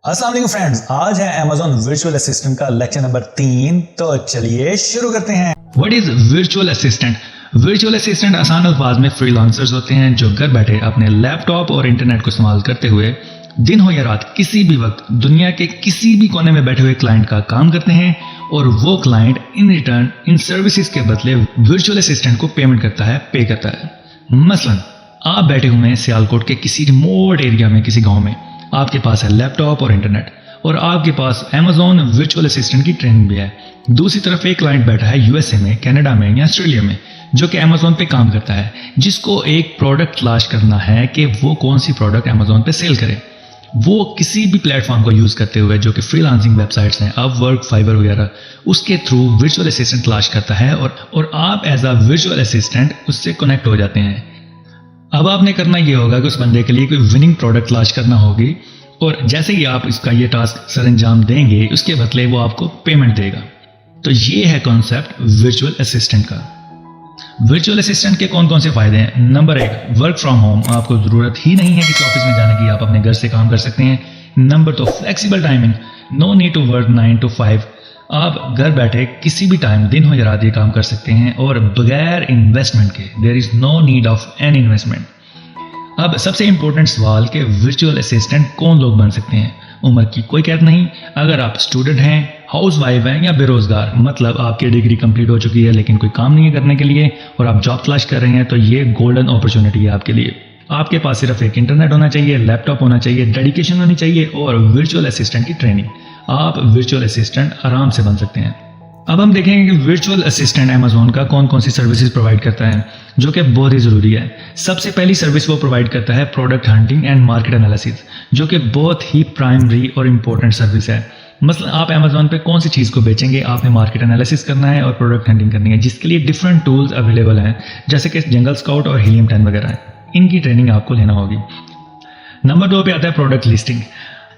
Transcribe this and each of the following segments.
अस्सलाम वालेकुम फ्रेंड्स, आज है Amazon वर्चुअल असिस्टेंट का लेक्चर नंबर 3। तो चलिए शुरू करते हैं। What is virtual assistant? Virtual assistant आसान अल्फाज में फ्रीलांसर्स होते हैं जो घर बैठे अपने लैपटॉप और इंटरनेट को इस्तेमाल करते हुए दिन हो या रात किसी भी वक्त दुनिया के किसी भी कोने में बैठे हुए क्लाइंट का काम करते हैं और वो client in return in services के बदले वर्चुअल असिस्टेंट को पेमेंट करता है, पे करता है। मसलन आप बैठे हुए हैं सियालकोट के किसी रिमोट एरिया में, किसी गाँव में, आपके पास है लैपटॉप और इंटरनेट और आपके पास Amazon वर्चुअल असिस्टेंट की ट्रेनिंग भी है। दूसरी तरफ एक क्लाइंट बैठा है यूएसए में, कनाडा में या ऑस्ट्रेलिया में, जो कि Amazon पे काम करता है, जिसको एक प्रोडक्ट तलाश करना है कि वो कौन सी प्रोडक्ट Amazon पे सेल करे। वो किसी भी प्लेटफॉर्म को यूज़ करते हुए, जो कि फ्रीलांसिंग वेबसाइट्स हैं, अपवर्क, फाइवर वगैरह, उसके थ्रू वर्चुअल असिस्टेंट तलाश करता है और आप एज अ वर्चुअल असिस्टेंट उससे कनेक्ट हो जाते हैं। अब आपने करना ये होगा कि उस बंदे के लिए कोई विनिंग प्रोडक्ट तलाश करना होगी और जैसे ही आप इसका ये टास्क सर अंजाम देंगे, उसके बदले वो आपको पेमेंट देगा। तो ये है कॉन्सेप्ट वर्चुअल असिस्टेंट का। वर्चुअल असिस्टेंट के कौन कौन से फायदे हैं? Number 1, work from home. आपको ज़रूरत ही नहीं है किसी ऑफिस में जाने की, आप अपने घर से काम कर सकते हैं। Number 2, flexible timing. No need to work 9 to 5। आप घर बैठे किसी भी टाइम, दिन हो या रात, ये काम कर सकते हैं और बगैर इन्वेस्टमेंट के। There is no need of any investment. अब सबसे इंपॉर्टेंट सवाल कि वर्चुअल असिस्टेंट कौन लोग बन सकते हैं? उम्र की कोई कैद नहीं। अगर आप स्टूडेंट हैं, हाउस वाइफ हैं या बेरोजगार, मतलब आपकी डिग्री कंप्लीट हो चुकी है लेकिन कोई काम नहीं है करने के लिए और आप जॉब तलाश कर रहे हैं, तो ये गोल्डन अपॉर्चुनिटी है आपके लिए। आपके पास सिर्फ एक इंटरनेट होना चाहिए, लैपटॉप होना चाहिए, डेडिकेशन होनी चाहिए और वर्चुअल असिस्टेंट की ट्रेनिंग। आप वर्चुअल असिस्टेंट आराम से बन सकते हैं। अब हम देखेंगे कि वर्चुअल असिस्टेंट Amazon का कौन कौन सी सर्विसेज प्रोवाइड करता है, जो कि बहुत ही ज़रूरी है। सबसे पहली सर्विस वो प्रोवाइड करता है product hunting and market analysis, जो कि बहुत ही प्राइमरी और इम्पोर्टेंट सर्विस है। मतलब आप Amazon पे कौन सी चीज़ को बेचेंगे, आपने मार्केट एनालिसिस करना है और प्रोडक्ट हंटिंग करनी है, जिसके लिए डिफरेंट टूल्स अवेलेबल हैं, जैसे कि जंगल स्काउट और हीलियम 10 वगैरह है। इनकी ट्रेनिंग आपको लेना होगी। नंबर 2 पे आता है प्रोडक्ट लिस्टिंग।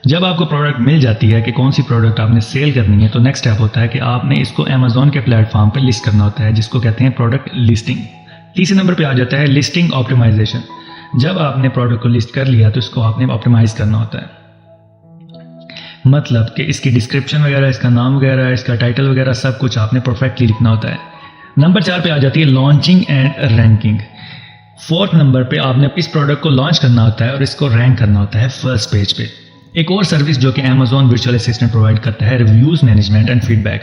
जब आपको प्रोडक्ट मिल जाती है कि कौन सी प्रोडक्ट आपने सेल करनी है, तो नेक्स्ट स्टेप होता है कि आपने इसको Amazon के प्लेटफॉर्म पे लिस्ट करना होता है, जिसको कहते हैं प्रोडक्ट लिस्टिंग। तीसरे नंबर पे आ जाता है लिस्टिंग ऑप्टिमाइजेशन। जब आपने प्रोडक्ट को लिस्ट कर लिया तो इसको आपने ऑप्टिमाइज करना होता है, मतलब कि इसकी डिस्क्रिप्शन वगैरह, इसका नाम वगैरह, इसका टाइटल वगैरह, सब कुछ आपने परफेक्टली लिखना होता है। नंबर 4 पे आ जाती है launching and ranking. 4th number पे आपने इस प्रोडक्ट को लॉन्च करना होता है और इसको रैंक करना होता है फर्स्ट पेज पे। एक और सर्विस जो कि Amazon वर्चुअल असिस्टेंट प्रोवाइड करता है, रिव्यूज मैनेजमेंट एंड फीडबैक।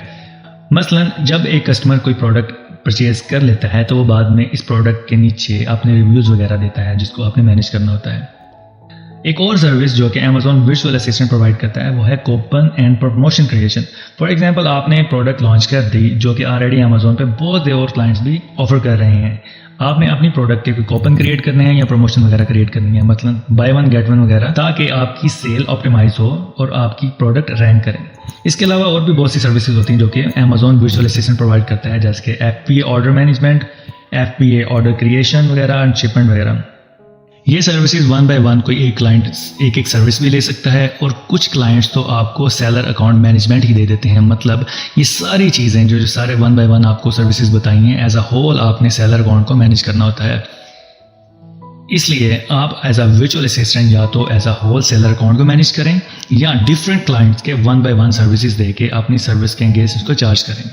मसलन जब एक कस्टमर कोई प्रोडक्ट परचेज कर लेता है तो वो बाद में इस प्रोडक्ट के नीचे अपने रिव्यूज वगैरह देता है, जिसको आपने मैनेज करना होता है। एक और सर्विस जो कि Amazon वर्चुअल असिस्टेंट प्रोवाइड करता है वो है coupon and promotion creation. For example आपने प्रोडक्ट लॉन्च कर दी, जो कि ऑलरेडी Amazon पे बहुत से और क्लाइंट्स भी ऑफर कर रहे हैं। आपने अपनी प्रोडक्ट के कोई कूपन क्रिएट करने हैं या प्रमोशन वगैरह क्रिएट करनी है, मतलब बाय 1 गेट 1 वगैरह, ताकि आपकी सेल ऑप्टिमाइज हो और आपकी प्रोडक्ट रैंक करें। इसके अलावा और भी बहुत सी सर्विसेज होती हैं जो कि Amazon वर्चुअल असिस्टेंट प्रोवाइड करता है, जैसे कि FBA order management, FBA order creation वगैरह एंड शिपमेंट वगैरह। ये सर्विसेज 1 by 1 कोई एक क्लाइंट एक सर्विस भी ले सकता है और कुछ क्लाइंट्स तो आपको सेलर अकाउंट मैनेजमेंट ही दे देते हैं। मतलब ये सारी चीज़ें जो सारे 1 by 1 आपको सर्विसेज बताई हैं, एज अ होल आपने सेलर अकाउंट को मैनेज करना होता है। इसलिए आप एज अ वर्चुअल असिस्टेंट या तो as a whole seller account को मैनेज करें या डिफरेंट क्लाइंट्स के 1 by 1 सर्विसेज दे के अपनी सर्विस के अगेंस्ट उसको चार्ज करें।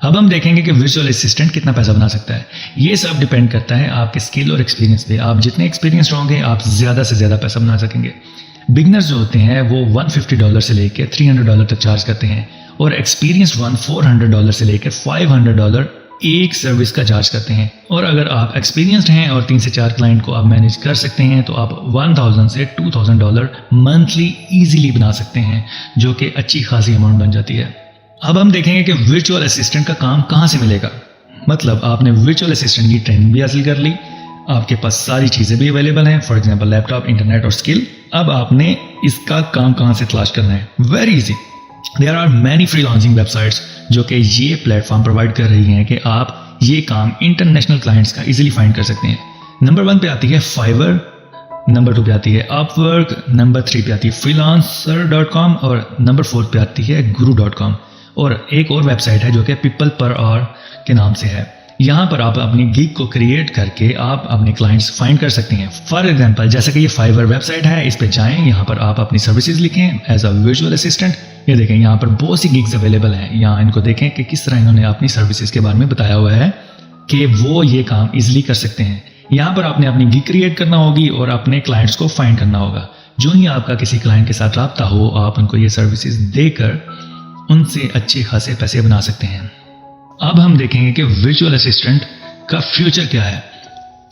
अब हम देखेंगे कि वर्चुअल असिस्टेंट कितना पैसा बना सकता है। ये सब डिपेंड करता है आपके स्किल और एक्सपीरियंस पे। आप जितने एक्सपीरियंस होंगे आप ज़्यादा से ज़्यादा पैसा बना सकेंगे। बिगनर्स जो होते हैं वो $150 से लेकर $300 तक चार्ज करते हैं और एक्सपीरियंस $400 से लेकर $500 एक सर्विस का चार्ज करते हैं। और अगर आप एक्सपीरियंसड हैं और 3 से 4 क्लाइंट को आप मैनेज कर सकते हैं, तो आप $1000 से $2000 मंथली ईजिली बना सकते हैं, जो कि अच्छी खासी अमाउंट बन जाती है। अब हम देखेंगे कि वर्चुअल असिस्टेंट का काम कहाँ से मिलेगा। मतलब आपने वर्चुअल असिस्टेंट की ट्रेनिंग भी हासिल कर ली, आपके पास सारी चीज़ें भी अवेलेबल हैं, फॉर एग्जांपल लैपटॉप, इंटरनेट और स्किल। अब आपने इसका काम कहाँ से तलाश करना है? Very easy. There are many freelancing websites जो कि ये प्लेटफॉर्म प्रोवाइड कर रही हैं कि आप ये काम इंटरनेशनल क्लाइंट्स का इजीली फाइंड कर सकते हैं। नंबर 1 पे आती है फाइवर, नंबर 2 पे आती है अपवर्क, नंबर 3 पे आती है freelancer.com और नंबर 4 पे आती है guru.com। और एक और वेबसाइट है जो कि people per hour के नाम से है। यहाँ पर आप अपनी गिग को क्रिएट करके आप अपने क्लाइंट्स फाइंड कर सकते हैं। फॉर एग्जांपल जैसे कि ये फाइवर वेबसाइट है, इस पे जाएं, यहाँ पर आप अपनी सर्विसेज लिखें एज अ वर्चुअल असिस्टेंट। ये देखें यहाँ पर बहुत सी गिग्स अवेलेबल हैं। यहाँ इनको देखें कि किस तरह इन्होंने अपनी सर्विसेज के बारे में बताया हुआ है कि वो ये काम इजिली कर सकते हैं। यहाँ पर आपने अपनी गिग क्रिएट करना होगी और अपने क्लाइंट्स को फाइंड करना होगा। जो ही आपका किसी क्लाइंट के साथ रब्ता हो, आप उनको ये सर्विसेज देकर उनसे अच्छे खासे पैसे बना सकते हैं। अब हम देखेंगे कि वर्चुअल असिस्टेंट का फ्यूचर क्या है।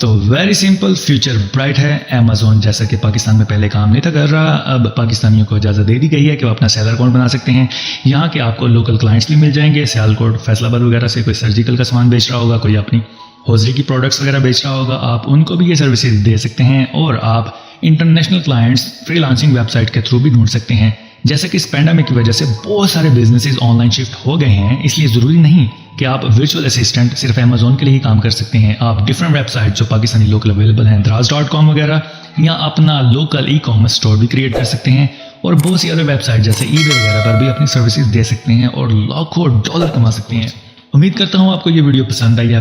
तो वेरी सिंपल, फ्यूचर ब्राइट है। अमेज़न जैसा कि पाकिस्तान में पहले काम नहीं था कर रहा, अब पाकिस्तानियों को इजाज़त दे दी गई है कि वो अपना सेलर अकाउंट बना सकते हैं। यहाँ के आपको लोकल क्लाइंट्स भी मिल जाएंगे। सियालकोट, फैसलाबाद वगैरह से कोई सर्जिकल का सामान बेच रहा होगा, कोई अपनी हौजरी की प्रोडक्ट्स वगैरह बेच रहा होगा, आप उनको भी ये सर्विसेज दे सकते हैं। और आप इंटरनेशनल क्लाइंट्स फ्रीलांसिंग वेबसाइट के थ्रू भी ढूंढ सकते हैं। जैसे कि इस पैंडेमिक की वजह से बहुत सारे बिजनेसेस ऑनलाइन शिफ्ट हो गए हैं, इसलिए ज़रूरी नहीं कि आप वर्चुअल असिस्टेंट सिर्फ अमेज़न के लिए ही काम कर सकते हैं। आप डिफरेंट वेबसाइट जो पाकिस्तानी लोकल अवेलेबल हैं, Draz.com वगैरह, या अपना लोकल ई-कॉमर्स स्टोर भी क्रिएट कर सकते हैं। और बहुत सी अदर वेबसाइट जैसे eBay वगैरह पर भी अपनी सर्विसेज दे सकते हैं और लाखों डॉलर कमा सकते हैं। उम्मीद करता हूँ आपको ये वीडियो पसंद आई है।